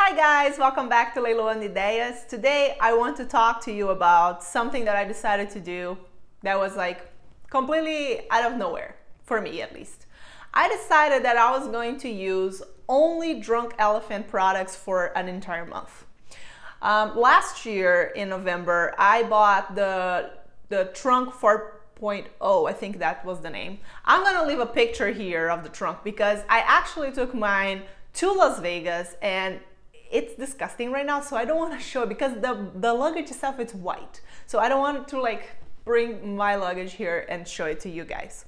Hi guys, welcome back to Leiloandoideias. Today I want to talk to you about something that I decided to do that was like completely out of nowhere, for me at least. I decided that I was going to use only Drunk Elephant products for an entire month. Last year in November, I bought the trunk 4.0, I think that was the name. I'm gonna leave a picture here of the trunk because I actually took mine to Las Vegas and it's disgusting right now, so I don't want to show it because the luggage itself is white. So I don't want to like bring my luggage here and show it to you guys.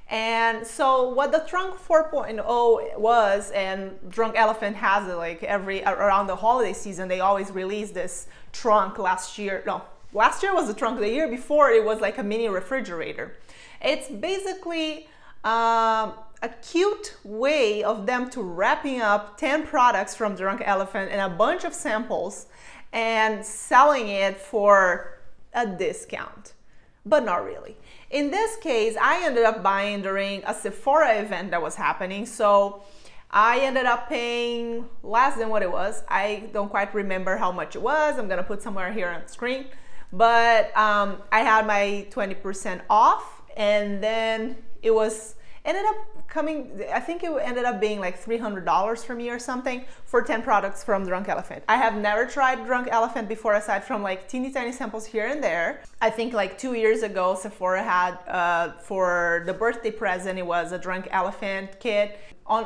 And so what the trunk 4.0 was, and Drunk Elephant has it like around the holiday season, they always release this trunk. Last year was the trunk. The year before it was like a mini refrigerator. It's basically a cute way of them to wrapping up 10 products from Drunk Elephant and a bunch of samples and selling it for a discount, but not really. In this case, I ended up buying during a Sephora event that was happening, so I ended up paying less than what it was. I don't quite remember how much it was. I'm gonna put somewhere here on the screen, but I had my 20% off, and then it ended up coming, I think it ended up being like $300 for me or something for 10 products from Drunk Elephant. I have never tried Drunk Elephant before, aside from like teeny tiny samples here and there. I think like 2 years ago, Sephora had, for the birthday present, it was a Drunk Elephant kit.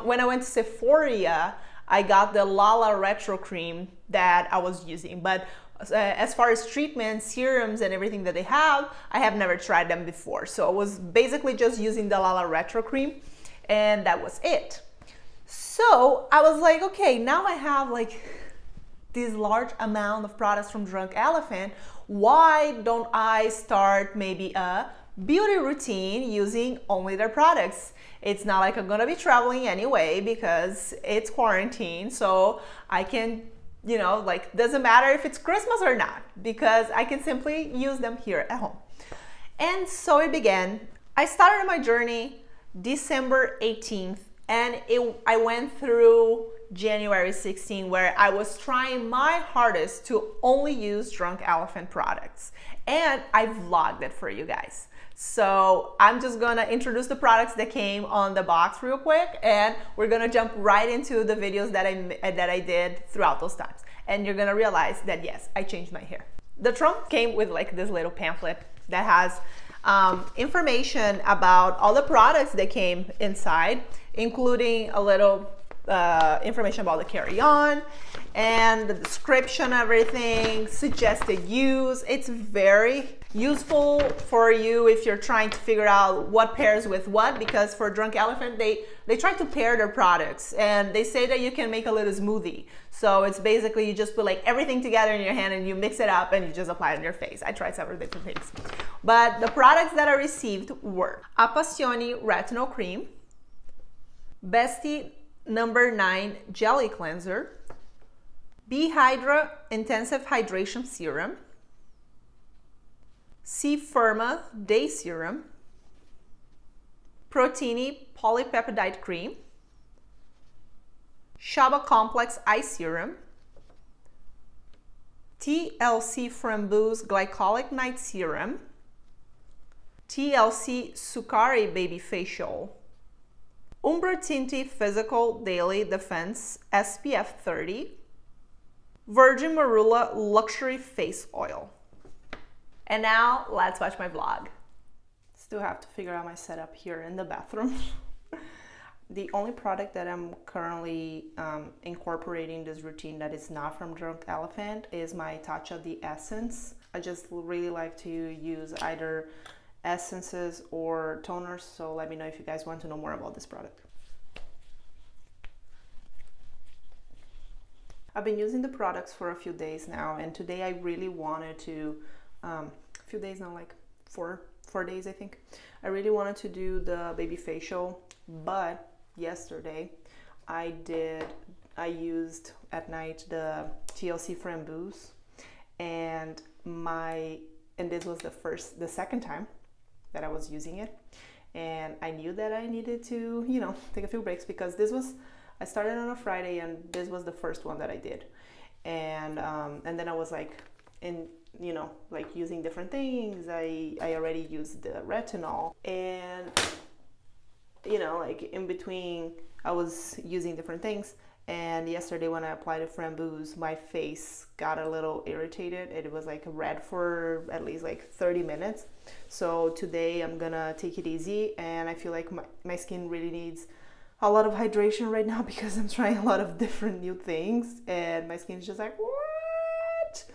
When I went to Sephora, I got the Lala Retro Cream that I was using, but as far as treatments, serums, and everything that they have, I have never tried them before. So I was basically just using the Lala Retro Cream, and that was it. So I was like, okay, now I have like this large amount of products from Drunk Elephant. Why don't I start maybe a beauty routine using only their products? It's not like I'm gonna be traveling anyway because it's quarantine, so I can, you know, like, doesn't matter if it's Christmas or not because I can simply use them here at home. And so it began. I started my journey December 18th, and I went through January 16th, where I was trying my hardest to only use Drunk Elephant products, and I vlogged it for you guys. So I'm just gonna introduce the products that came on the box real quick, and we're gonna jump right into the videos that I did throughout those times, and you're gonna realize that yes, I changed my hair. The trunk came with like this little pamphlet that has information about all the products that came inside, including a little information about the carry-on and the description, everything, suggested use. It's very useful for you if you're trying to figure out what pairs with what, because for Drunk Elephant, they try to pair their products, and they say that you can make a little smoothie. So it's basically you just put like everything together in your hand and you mix it up and you just apply it on your face. I tried several different things. But the products that I received were A-PASSIONI Retinol Cream, BESTE No. 9 Jelly Cleanser, B-HYDRA Intensive Hydration Serum, C-FIRMA Day Serum, PROTINI Polypeptide Cream, SHABA Complex Eye Serum, T.L.C FRAMBOOS Glycolic Night Serum, T.L.C SUKARI BABYFACIAL, Umbra Tint Physical Daily Defense SPF 30, Virgin Marula Luxury Face Oil. And now let's watch my vlog. Still have to figure out my setup here in the bathroom. The only product that I'm currently incorporating this routine that is not from Drunk Elephant is my Touch of the Essence. I just really like to use either essences or toners, so let me know if you guys want to know more about this product. I've been using the products for a few days now, and today I really wanted to, a few days now, like four days I think, I really wanted to do the baby facial, but yesterday I used at night the T.L.C Framboos, and this was the second time that I was using it, and I knew that I needed to, you know, take a few breaks because this was I started on a Friday, and this was the first one that I did. And then I was like, you know, like using different things. I already used the retinol, and you know, like in between I was using different things. And yesterday when I applied the Framboos, my face got a little irritated. It was like red for at least like 30 minutes. So today I'm gonna take it easy, and I feel like my skin really needs a lot of hydration right now because I'm trying a lot of different new things, and my skin's just like, what?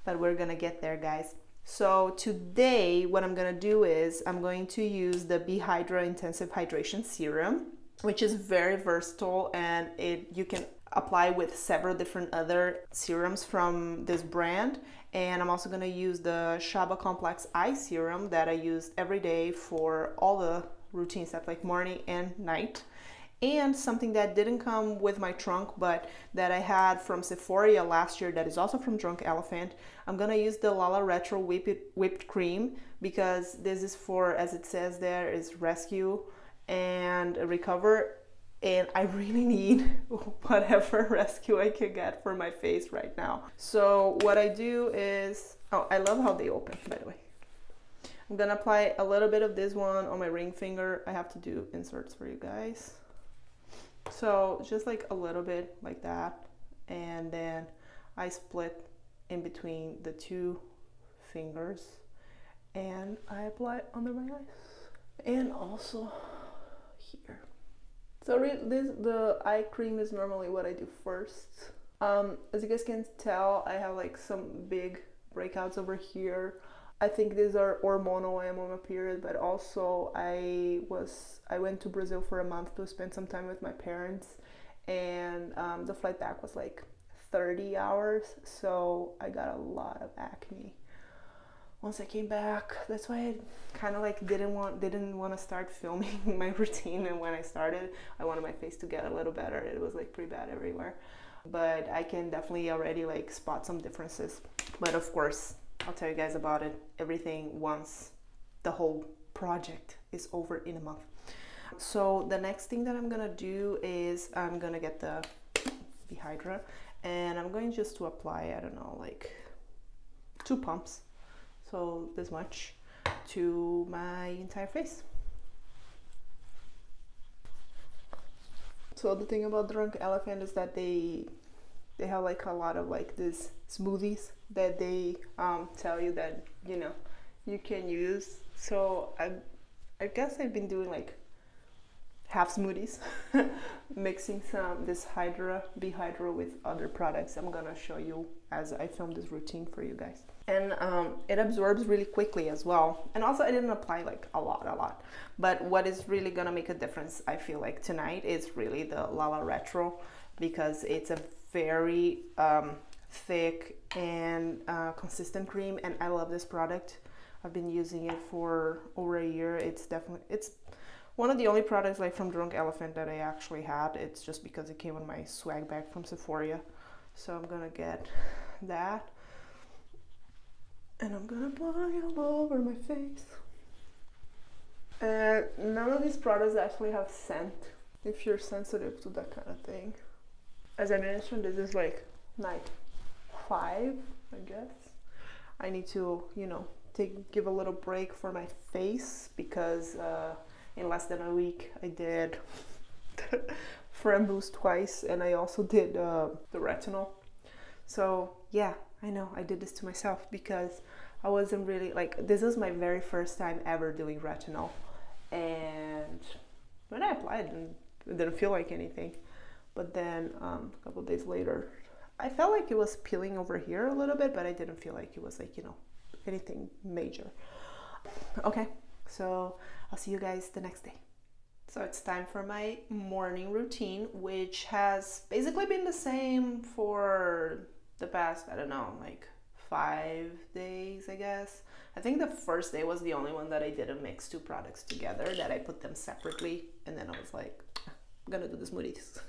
But we're gonna get there, guys. So today what I'm gonna do is I'm going to use the B-HYDRA Intensive Hydration Serum, which is very versatile, and you can apply with several different other serums from this brand. And I'm also gonna use the SHABA Complex Eye Serum that I use every day for all the routine stuff, like morning and night. And something that didn't come with my trunk, but that I had from Sephora last year, that is also from Drunk Elephant. I'm gonna use the Lala Retro whipped cream, because this is for, as it says there, is rescue and recover, and I really need whatever rescue I can get for my face right now. So what I do is, oh, I love how they open, by the way. I'm gonna apply a little bit of this one on my ring finger. I have to do inserts for you guys. So just like a little bit like that, and then I split in between the two fingers, and I apply it under my eyes and also here. So the eye cream is normally what I do first. As you guys can tell, I have like some big breakouts over here. I think these are hormonal. I am on a period, but also I went to Brazil for a month to spend some time with my parents, and the flight back was like 30 hours, so I got a lot of acne once I came back. That's why I kind of like didn't want to start filming my routine, and when I started, I wanted my face to get a little better. It was like pretty bad everywhere, but I can definitely already like spot some differences. But of course, I'll tell you guys about everything once the whole project is over in a month. So the next thing that I'm gonna do is I'm gonna get the B-HYDRA, and I'm going just to apply, I don't know, like 2 pumps, so this much, to my entire face. So the thing about Drunk Elephant is that they have like a lot of like these smoothies that they tell you that, you know, you can use. So I guess I've been doing like half smoothies, mixing this B-HYDRA with other products. I'm gonna show you as I film this routine for you guys. And it absorbs really quickly as well. And also I didn't apply like a lot. But what is really gonna make a difference, I feel like tonight, is really the Lala Retro, because it's a very thick and consistent cream, and I love this product. I've been using it for over a year. It's one of the only products like from Drunk Elephant that I actually had. It's just because it came on my swag bag from Sephora. So I'm gonna get that, and I'm gonna apply all over my face. None of these products actually have scent, if you're sensitive to that kind of thing. As I mentioned, this is like night 5, I guess. I need to, you know, give a little break for my face, because in less than a week I did Framboos twice, and I also did the retinol. So yeah, I know I did this to myself, because I wasn't really like, this is my very first time ever doing retinol, and when I applied it didn't feel like anything. But then a couple days later, I felt like it was peeling over here a little bit, but I didn't feel like it was like, you know, anything major. Okay, so I'll see you guys the next day. So it's time for my morning routine, which has basically been the same for the past, I don't know, like 5 days, I guess. I think the first day was the only one that I didn't mix 2 products together, that I put them separately, and then I was like, I'm gonna do the smoothies.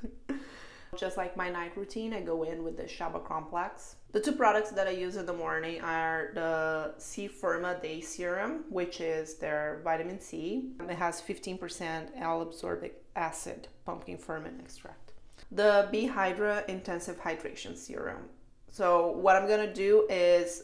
Just like my night routine, I go in with the SHABA Complex. The 2 products that I use in the morning are the C-FIRMA Day Serum, which is their vitamin C. It has 15% L-ascorbic acid pumpkin ferment extract. the B-HYDRA Intensive Hydration Serum. So what I'm gonna do is,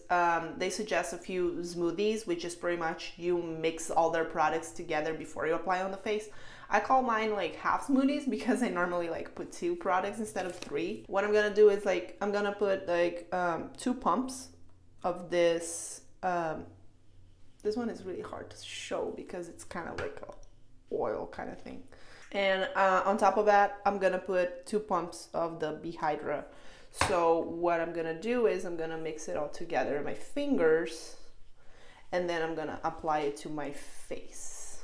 they suggest a few smoothies, which is pretty much you mix all their products together before you apply on the face. I call mine like half smoothies because I normally like put 2 products instead of 3. What I'm gonna do is like, I'm gonna put like 2 pumps of this. This one is really hard to show because it's kind of like a oil kind of thing. And on top of that, I'm gonna put 2 pumps of the B-HYDRA. So what I'm gonna do is I'm gonna mix it all together in my fingers, and then I'm gonna apply it to my face.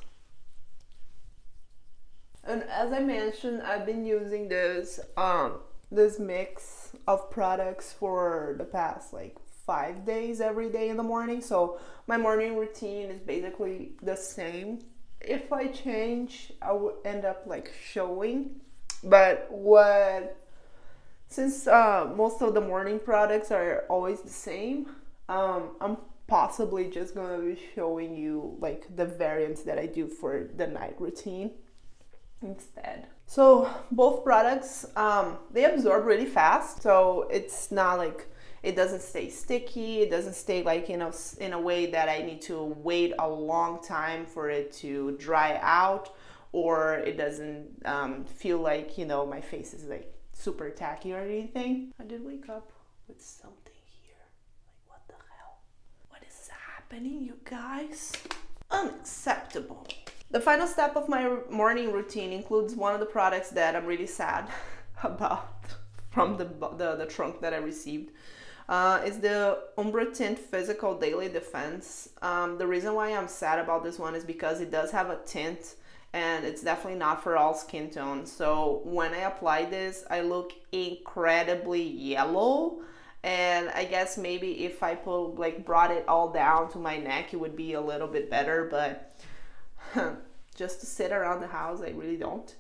And as I mentioned, I've been using this this mix of products for the past like 5 days, every day in the morning. So my morning routine is basically the same. If I change, I would end up like showing. But since most of the morning products are always the same, I'm possibly just gonna be showing you like the variants that I do for the night routine instead. So both products, they absorb really fast, so it's not like, it doesn't stay sticky, it doesn't stay like in a way that I need to wait a long time for it to dry out, or it doesn't feel like, you know, my face is like super tacky or anything. I did wake up with something here. Like, what the hell? What is happening, you guys? Unacceptable. The final step of my morning routine includes one of the products that I'm really sad about from the trunk that I received. It's the Umbra Tint Physical Daily Defense. The reason why I'm sad about this one is because it does have a tint, and it's definitely not for all skin tones. So when I apply this, I look incredibly yellow. And I guess maybe if I brought it all down to my neck, it would be a little bit better, but just to sit around the house, I really don't.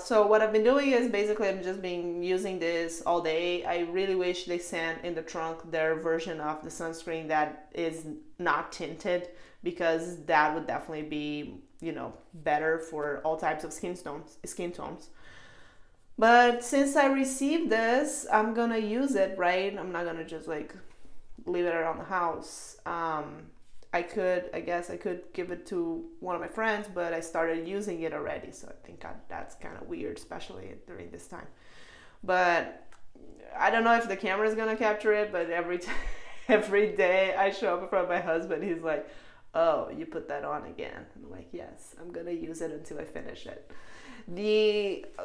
So what I've been doing is basically I'm just been using this all day. I really wish they sent in the trunk their version of the sunscreen that is not tinted, because that would definitely be, you know, better for all types of skin tones. But since I received this, I'm gonna use it, right? I'm not gonna just like leave it around the house. I guess I could give it to one of my friends, but I started using it already, so I think that's kind of weird, especially during this time. But I don't know if the camera is gonna capture it, but every day I show up in front of my husband, he's like, "Oh, you put that on again?" I'm like, "Yes, I'm gonna use it until I finish it."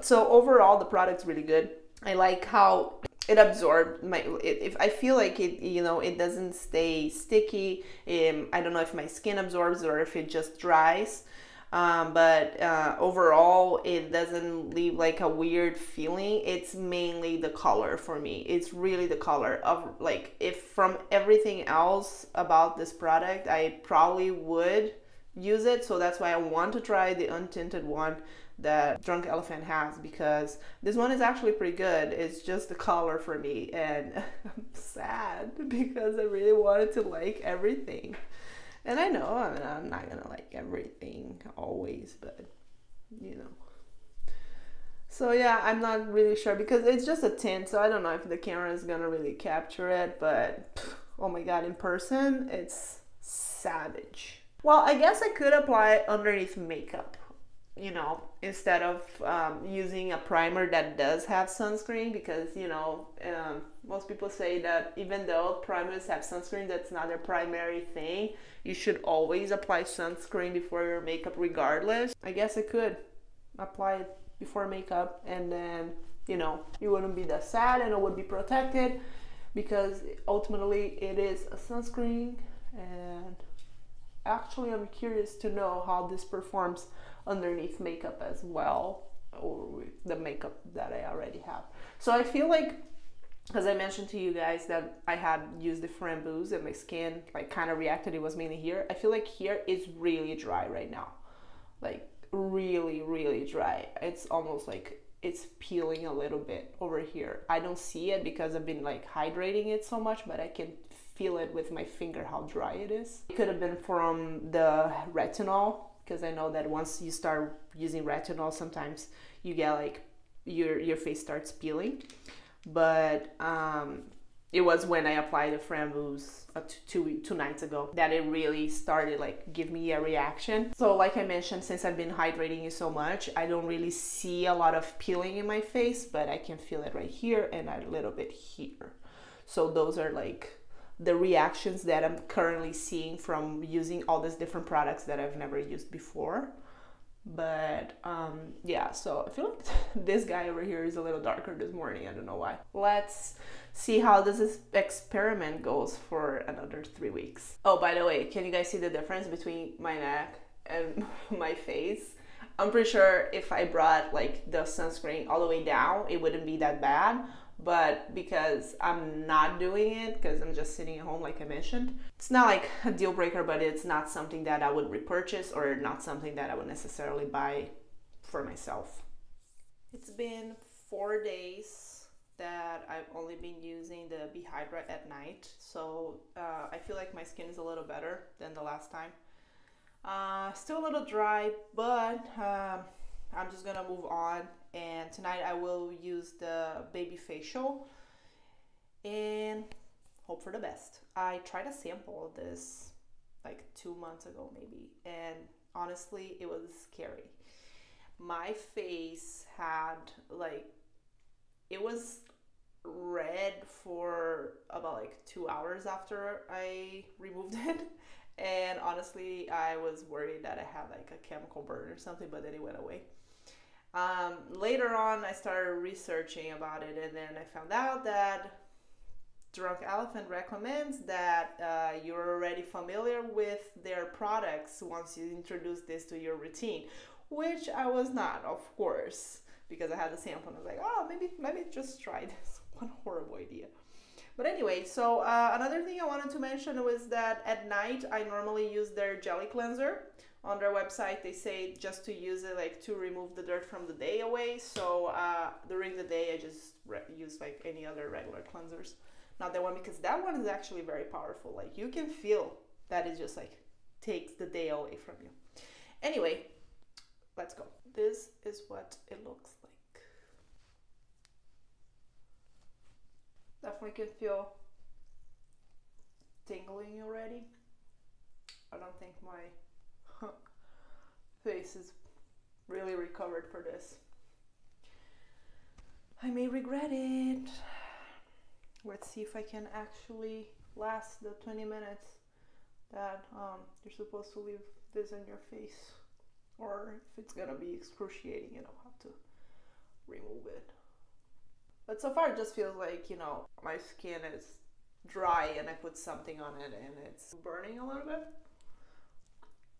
So overall, the product's really good. I like how it absorbed if I feel like it, you know, it doesn't stay sticky. I don't know if my skin absorbs or if it just dries, but overall it doesn't leave like a weird feeling. It's mainly the color for me. It's really the color of, like, if from everything else about this product I probably would use it, so that's why I want to try the untinted one that Drunk Elephant has, because this one is actually pretty good. It's just the color for me, and I'm sad because I really wanted to like everything, and I know I'm not gonna like everything always, but you know. So yeah, I'm not really sure because it's just a tint, so I don't know if the camera is gonna really capture it, but oh my god, in person it's savage. Well, I guess I could apply it underneath makeup, you know, instead of using a primer that does have sunscreen, because, you know, most people say that even though primers have sunscreen, that's not their primary thing. You should always apply sunscreen before your makeup regardless. I guess I could apply it before makeup, and then, you know, you wouldn't be that sad and it would be protected, because ultimately it is a sunscreen. And actually I'm curious to know how this performs underneath makeup as well, or the makeup that I already have. So I feel like, as I mentioned to you guys, that I had used the FRAMBOOS and my skin like kind of reacted. It was mainly here. I feel like here is really dry right now, like really dry. It's almost like it's peeling a little bit over here. I don't see it because I've been like hydrating it so much, but I can feel it with my finger how dry it is. It could have been from the retinol, because I know that once you start using retinol, sometimes you get like your face starts peeling. But it was when I applied the FRAMBOOS two nights ago that it really started like give me a reaction. So like I mentioned, since I've been hydrating it so much, I don't really see a lot of peeling in my face, but I can feel it right here and a little bit here. So those are like the reactions that I'm currently seeing from using all these different products that I've never used before. But yeah, so I feel like this guy over here is a little darker this morning. I don't know why. Let's see how this experiment goes for another 3 weeks. Oh, by the way, can you guys see the difference between my neck and my face? I'm pretty sure if I brought like the sunscreen all the way down, it wouldn't be that bad. But because I'm not doing it, because I'm just sitting at home like I mentioned, it's not like a deal breaker, but it's not something that I would repurchase or not something that I would necessarily buy for myself. It's been 4 days that I've only been using the B-HYDRA at night, so I feel like my skin is a little better than the last time. Still a little dry, but I'm just gonna move on, and tonight I will use the BABYFACIAL and hope for the best. I tried a sample of this like 2 months ago maybe, and honestly it was scary. My face had like, it was red for about like 2 hours after I removed it. And honestly, I was worried that I had like a chemical burn or something, but then it went away. Later on, I started researching about it, and then I found out that Drunk Elephant recommends that you're already familiar with their products once you introduce this to your routine, which I was not, of course, because I had the sample and I was like, oh, maybe just try this. What a horrible idea. But anyway, so another thing I wanted to mention was that at night I normally use their jelly cleanser. On their website they say just to use it like to remove the dirt from the day away. So during the day I just use like any other regular cleansers. Not that one, because that one is actually very powerful. Like you can feel that it just like takes the day away from you. Anyway, let's go. This is what it looks like. Definitely can feel tingling already. I don't think my face is really recovered for this. I may regret it. Let's see if I can actually last the 20 minutes that you're supposed to leave this on your face, or if it's gonna be excruciating and I'll have to remove it. But so far it just feels like, you know, my skin is dry and I put something on it and it's burning a little bit.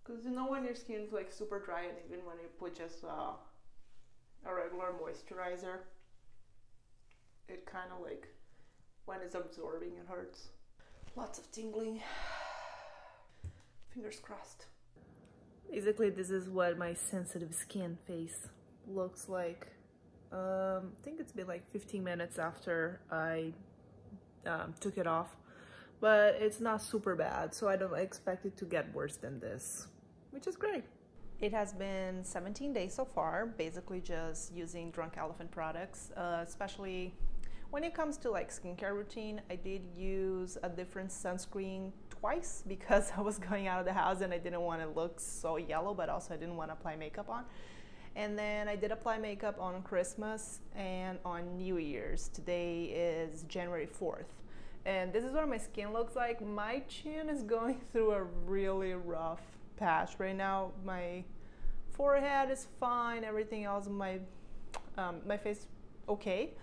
Because you know when your skin's like super dry, and even when you put just a regular moisturizer, it kind of like, when it's absorbing, it hurts. Lots of tingling. Fingers crossed. Basically this is what my sensitive skin face looks like. I think it's been like 15 minutes after I took it off, but it's not super bad, so I don't expect it to get worse than this, which is great. It has been 17 days so far, basically just using Drunk Elephant products, especially when it comes to like skincare routine. I did use a different sunscreen twice because I was going out of the house and I didn't want to look so yellow, but also I didn't want to apply makeup on. And then I did apply makeup on Christmas and on New Year's. Today is January 4th. And this is what my skin looks like. My chin is going through a really rough patch right now. My forehead is fine. Everything else, my face, okay.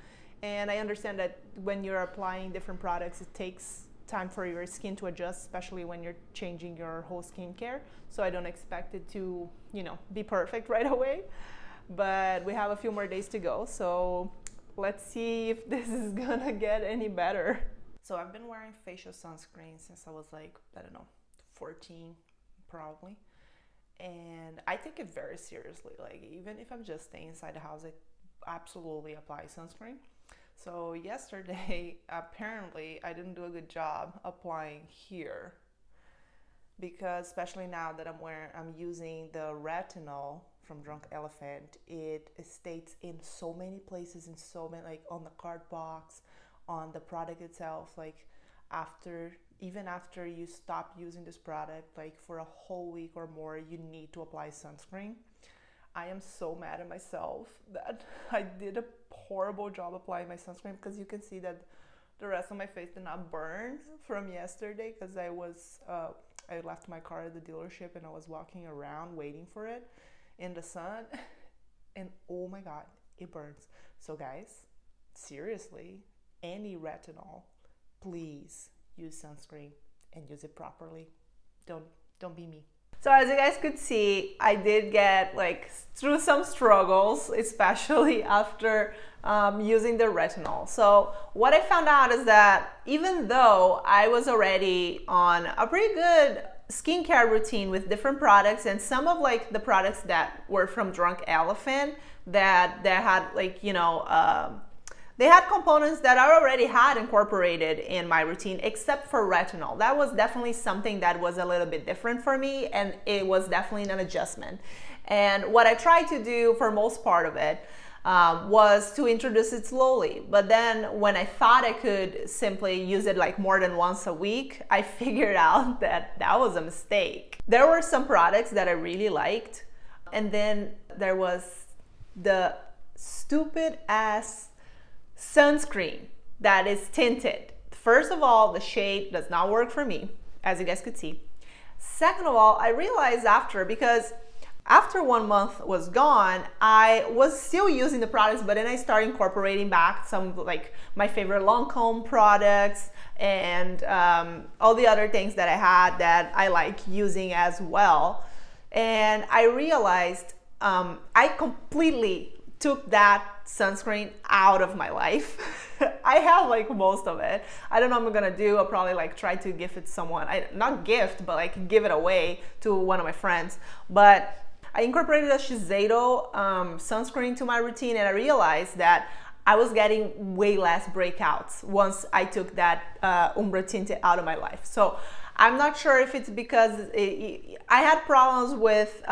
And I understand that when you're applying different products, it takes time for your skin to adjust, especially when you're changing your whole skincare. So I don't expect it to, you know, be perfect right away. But we have a few more days to go, so let's see if this is gonna get any better. So I've been wearing facial sunscreen since I was like, I don't know, 14 probably. And I take it very seriously. Like even if I'm just staying inside the house, I absolutely apply sunscreen. So yesterday, apparently, I didn't do a good job applying here, because especially now that I'm using the retinol from Drunk Elephant. It states in so many places, in so many, like on the card box, on the product itself, like even after you stop using this product, like for a whole week or more, you need to apply sunscreen. I am so mad at myself that I did a horrible job applying my sunscreen, because you can see that the rest of my face did not burn from yesterday, because I left my car at the dealership and I was walking around waiting for it in the sun, and oh my god, it burns. So guys, seriously, any retinol, please use sunscreen and use it properly. Don't be me. So as you guys could see, I did get like through some struggles, especially after using the retinol. So what I found out is that even though I was already on a pretty good skincare routine with different products, and some of like the products that were from Drunk Elephant that had like, you know, they had components that I already had incorporated in my routine, except for retinol. That was definitely something that was a little bit different for me, and it was definitely an adjustment. And what I tried to do for most part of it was to introduce it slowly. But then when I thought I could simply use it like more than once a week, I figured out that that was a mistake. There were some products that I really liked, and then there was the stupid ass sunscreen that is tinted. First of all, the shade does not work for me, as you guys could see. Second of all, I realized because after 1 month was gone, I was still using the products, but then I started incorporating back some like my favorite Lancome products and all the other things that I had that I like using as well. And I realized I completely took that sunscreen out of my life. I have like most of it. I don't know what I'm gonna do. I'll probably like try to gift it to someone. Not gift, but like give it away to one of my friends. But I incorporated a Shiseido sunscreen to my routine, and I realized that I was getting way less breakouts once I took that Umbra Tint out of my life. So I'm not sure if it's because I had problems with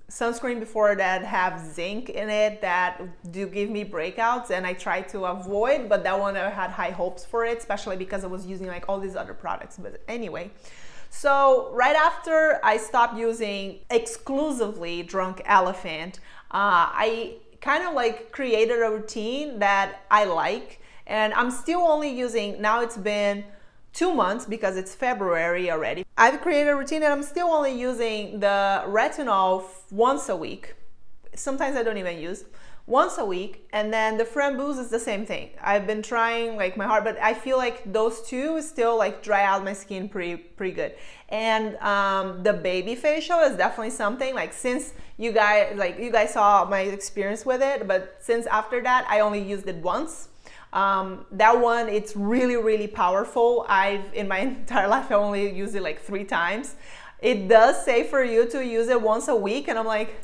sunscreen before that have zinc in it that do give me breakouts, and I try to avoid, but that one I had high hopes for it, especially because I was using like all these other products. But anyway, so right after I stopped using exclusively Drunk Elephant, I kind of like created a routine that I like, and I'm still only using, now it's been 2 months because it's February already. I've created a routine and I'm still only using the retinol once a week. Sometimes I don't even use once a week. And then the FRAMBOOS is the same thing. I've been trying like my heart, but I feel like those two still like dry out my skin pretty good. And the BABYFACIAL is definitely something like, since you guys saw my experience with it, but since after that I only used it once. That one, it's really powerful. In my entire life I only used it like 3 times. It does say for you to use it once a week, and I'm like,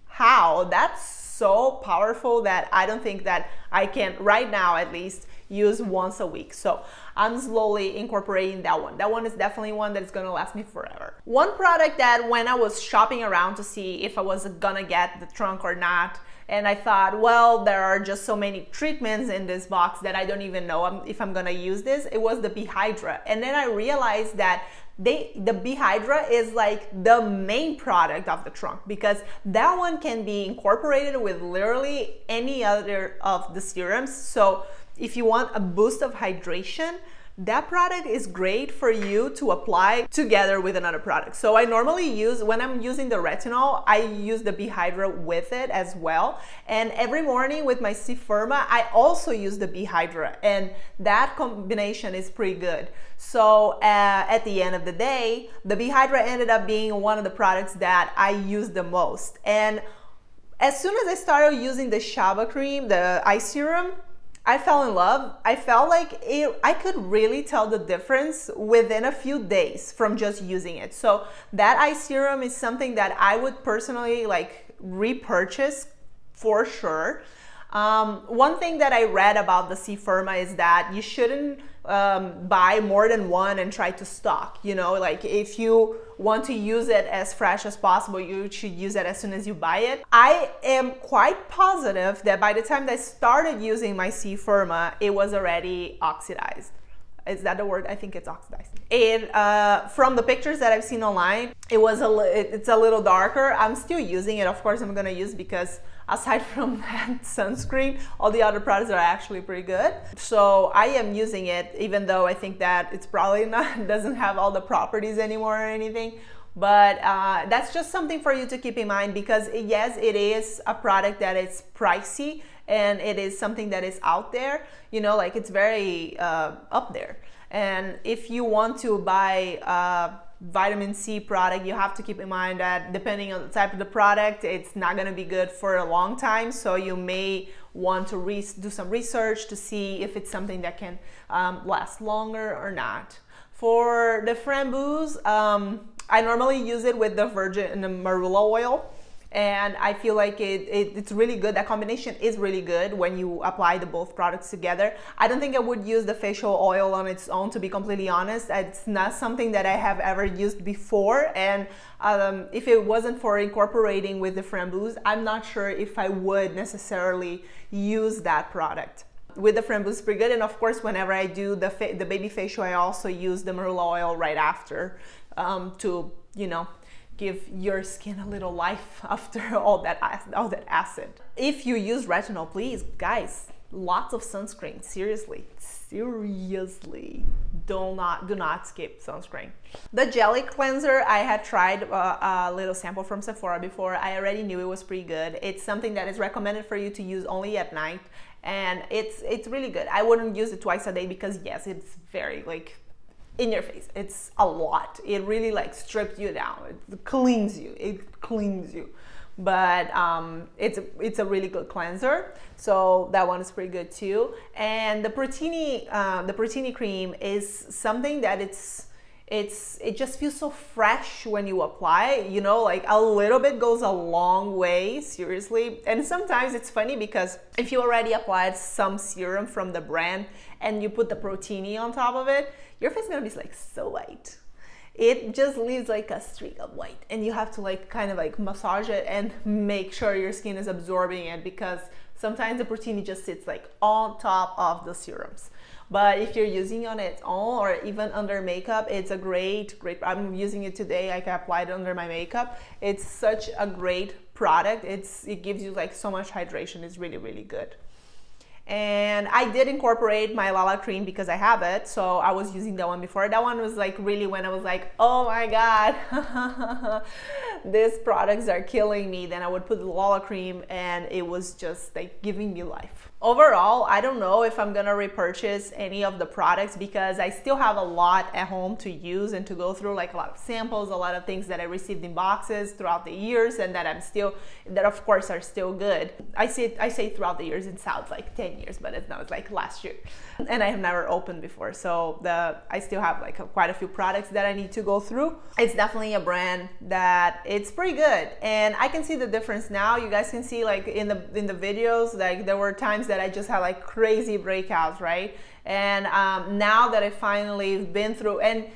how? That's so powerful that I don't think that I can right now at least use once a week. So I'm slowly incorporating that one. That one is definitely one that's gonna last me forever. One product that when I was shopping around to see if I was gonna get the trunk or not, and I thought, well, there are just so many treatments in this box that I don't even know if I'm gonna use this, it was the B-HYDRA. And then I realized that the B-HYDRA is like the main product of the trunk, because that one can be incorporated with literally any other of the serums. So if you want a boost of hydration, that product is great for you to apply together with another product. So I normally use, when I'm using the retinol, I use the B-HYDRA with it as well. And every morning with my C-FIRMA, I also use the B-HYDRA, and that combination is pretty good. So at the end of the day, the B-HYDRA ended up being one of the products that I use the most. And as soon as I started using the SHABA cream, the eye serum, I fell in love. I felt like I could really tell the difference within a few days from just using it. So that eye serum is something that I would personally like repurchase for sure. One thing that I read about the C-FIRMA is that you shouldn't buy more than one and try to stock, you know, like if you want to use it as fresh as possible, you should use it as soon as you buy it. I am quite positive that by the time that I started using my C-FIRMA, it was already oxidized. Is that the word? I think it's oxidized. It from the pictures that I've seen online, it's a little darker. I'm still using it. Of course, I'm gonna use because aside from that sunscreen, all the other products are actually pretty good. So I am using it, even though I think that it's probably not doesn't have all the properties anymore or anything. But that's just something for you to keep in mind, because yes, it is a product that is pricey and it is something that is out there, you know, like it's very up there. And if you want to buy vitamin C product, you have to keep in mind that depending on the type of the product, it's not going to be good for a long time. So you may want to do some research to see if it's something that can last longer or not. For the Framboos, I normally use it with the virgin and the marula oil, and I feel like it's really good. That combination is really good when you apply the both products together. I don't think I would use the facial oil on its own, to be completely honest. It's not something that I have ever used before, and if it wasn't for incorporating with the Framboos, I'm not sure if I would necessarily use that product. With the Framboos, it's pretty good, and of course whenever I do the baby facial, I also use the marula oil right after to, you know, give your skin a little life after all that acid. If you use retinol, please, guys, lots of sunscreen. Seriously, do not skip sunscreen. The jelly cleanser, I had tried a little sample from Sephora before. I already knew it was pretty good. It's something that is recommended for you to use only at night, and it's really good. I wouldn't use it twice a day because yes, it's very like in your face. It's a lot. It really like strips you down. It cleans you. But it's a really good cleanser. So that one is pretty good too. And the PROTINI cream is something that it just feels so fresh when you apply, you know, like a little bit goes a long way, seriously. And sometimes it's funny because if you already applied some serum from the brand and you put the PROTINI on top of it, your face is gonna be like so white. It just leaves like a streak of white, and you have to like kind of like massage it and make sure your skin is absorbing it, because sometimes the PROTINI just sits like on top of the serums. But if you're using it on its own or even under makeup, it's a great, I'm using it today. I can apply it under my makeup. It's such a great product. It gives you like so much hydration. It's really, really good. And I did incorporate my Lala cream because I have it, so I was using that one before. That one was like really when I was like, oh my god, these products are killing me. Then I would put the Lala cream and it was just like giving me life. Overall, I don't know if I'm gonna repurchase any of the products because I still have a lot at home to use and to go through, like a lot of samples, a lot of things that I received in boxes throughout the years and that that of course are still good. I say throughout the years, it sounds like 10 years, but it's like last year. And I have never opened before, so I still have like quite a few products that I need to go through. It's definitely a brand that it's pretty good, and I can see the difference now. You guys can see like in the videos, like there were times that I just had like crazy breakouts, right? And now that I finally been through, and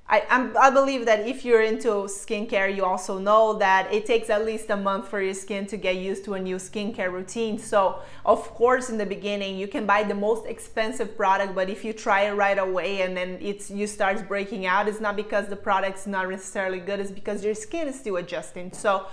I believe that if you're into skincare, you also know that it takes at least a month for your skin to get used to a new skincare routine. So of course in the beginning you can buy the most expensive product, but if you try it right away and then you start breaking out, it's not because the product's not necessarily good, it's because your skin is still adjusting. So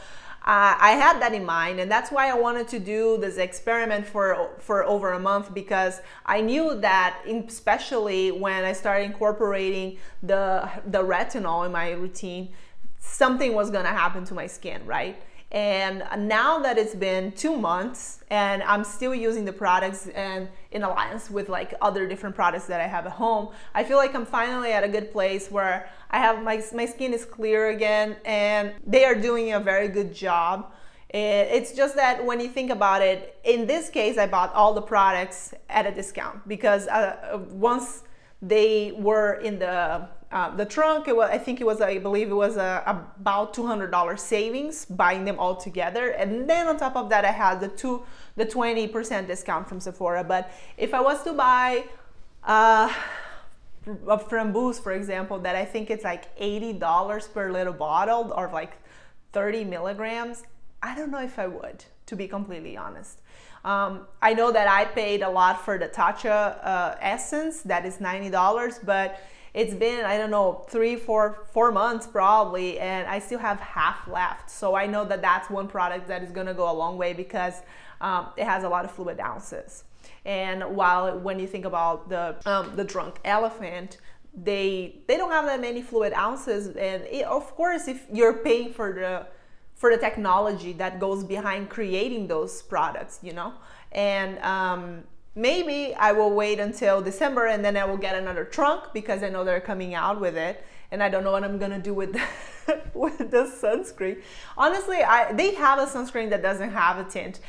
I had that in mind, and that's why I wanted to do this experiment for over a month, because I knew that especially when I started incorporating the retinol in my routine, something was gonna happen to my skin, right? And now that it's been 2 months and I'm still using the products and in alliance with like other different products that I have at home, I feel like I'm finally at a good place where I have my skin is clear again, and they are doing a very good job. It's just that when you think about it, in this case, I bought all the products at a discount because once they were in the trunk. I believe it was about $200 savings buying them all together. And then on top of that, I had the 20% discount from Sephora. But if I was to buy a Framboos, for example, that I think it's like $80 per little bottle, or like 30 milligrams, I don't know if I would, to be completely honest. I know that I paid a lot for the Tatcha essence, that is $90, but it's been, I don't know, 4 months probably, and I still have half left. So I know that that's one product that is gonna go a long way, because it has a lot of fluid ounces. And when you think about the Drunk Elephant, they don't have that many fluid ounces, and of course, if you're paying for the technology that goes behind creating those products, you know, and maybe I will wait until December, and then I will get another trunk, because I know they're coming out with it, and I don't know what I'm gonna do with the sunscreen. Honestly, they have a sunscreen that doesn't have a tint.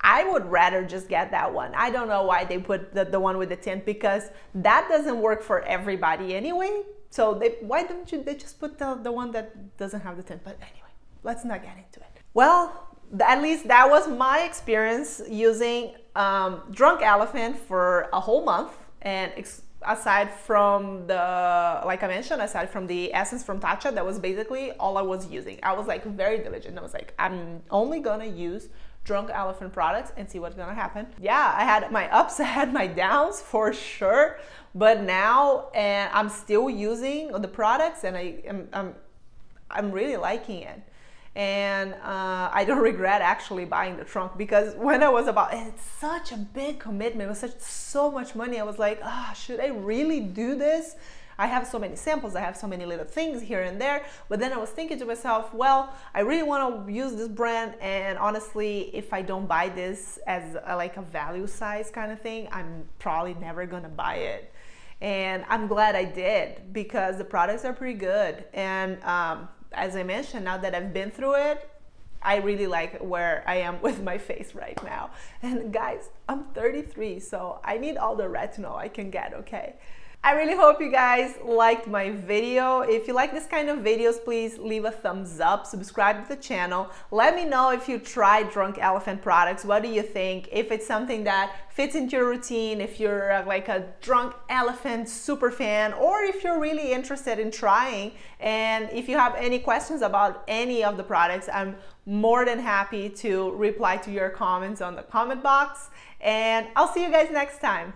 I would rather just get that one. I don't know why they put the one with the tint, because that doesn't work for everybody anyway. So why don't they just put the one that doesn't have the tint? But anyway, let's not get into it. Well, at least that was my experience using Drunk Elephant for a whole month. And aside from like I mentioned, aside from the essence from Tatcha, that was basically all I was using. I was like very diligent. I was like, I'm only gonna use Drunk Elephant products and see what's gonna happen. Yeah, I had my ups, I had my downs for sure, but now I'm still using the products, and I'm really liking it. And I don't regret actually buying the trunk, because when I was it's such a big commitment, it was so much money. I was like, should I really do this? I have so many samples, I have so many little things here and there. But then I was thinking to myself, well, I really want to use this brand, and honestly, if I don't buy this as like a value size kind of thing, I'm probably never gonna buy it. And I'm glad I did, because the products are pretty good. And as I mentioned, now that I've been through it, I really like where I am with my face right now. And guys, I'm 33, so I need all the retinol I can get, okay? I really hope you guys liked my video. If you like this kind of videos, please leave a thumbs up, subscribe to the channel. Let me know if you tried Drunk Elephant products. What do you think? If it's something that fits into your routine, if you're like a Drunk Elephant super fan, or if you're really interested in trying. And if you have any questions about any of the products, I'm more than happy to reply to your comments on the comment box. And I'll see you guys next time.